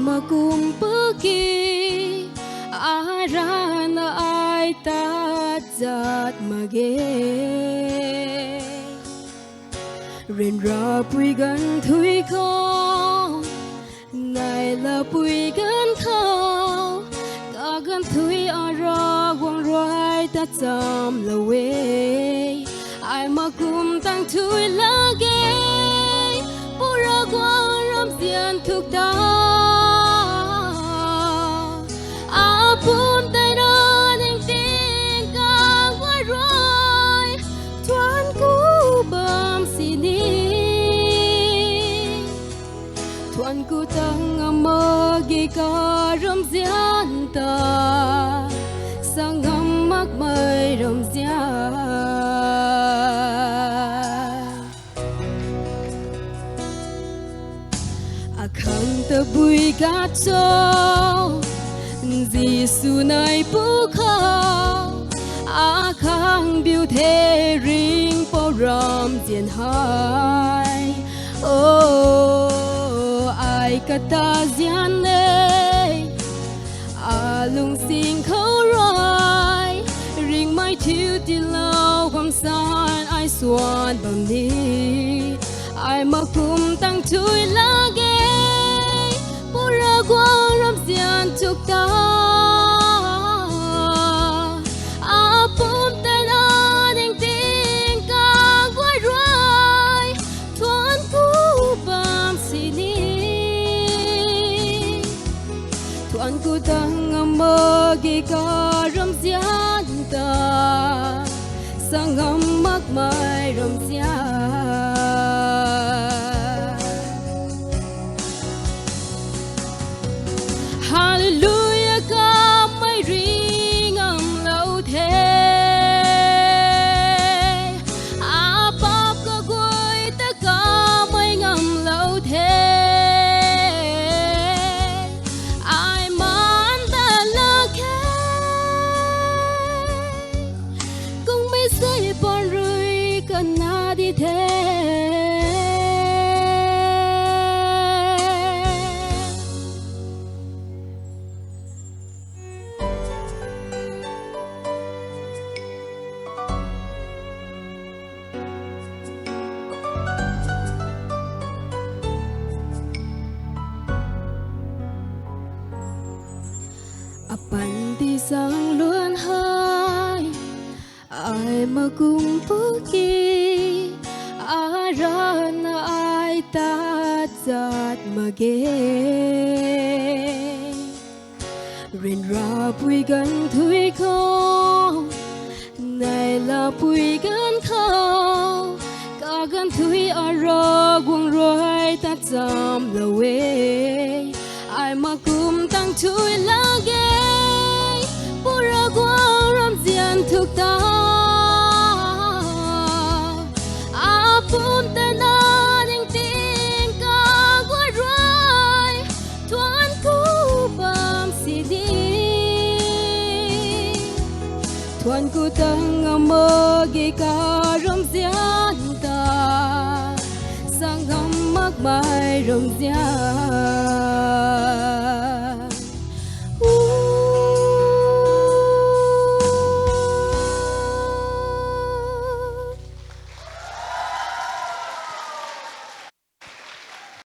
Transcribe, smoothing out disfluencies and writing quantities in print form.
mà cùng pergi arana ai ta giat mage ren ra pui gan thui ko ngày là pui gan khao cả gan thui ara quang roi ta cham la we ai mà cùng tăng thui la ge pura quang ram zian thuk ta apum tay đó nên tiếng ca quay rồi thoáng cú bơm xì ní thoáng cú tăng mơ ghi ca ram zian ta sang ngắm mắc mây ram zian khăn tơ bùi gạt cho Giêsu này bố khao khang biểu thế ring po ram diện hai ai cả ta diện lệ lung xin khâu rồi ring mai thiếu đi lâu hoàng san ai xuân bằng đi ai mà cùng tăng chui la ghé pura quang ram zian chúc ta apum tay đó nên tiếng ca quay rồi thoáng cú bơm xì ní thoáng cú tăng mơ ghi ca ram zian ta sang ngắm mắc mai ram zian Hallelujah ca mai ring âm lâu thế Pop ca quay ta ca mai ngầm lâu thế ai man ta la khe cũng mấy say bon rui cần na đi thế Bạn đi sang luôn hai ai mà cùng pergi arana ai ta giat mage ren ra pui gan thui ko này là pui gan khao cả gan thui ara quang roi ta cham la we ai mà cùng tăng chui la ghé pura quang ram zian thuk ta apum tay đó nên tiếng ca quay rồi thoáng cú bơm xì đi thoáng cú tăng mơ ghi ca ram zian ta sang ngắm mắc mai ram zian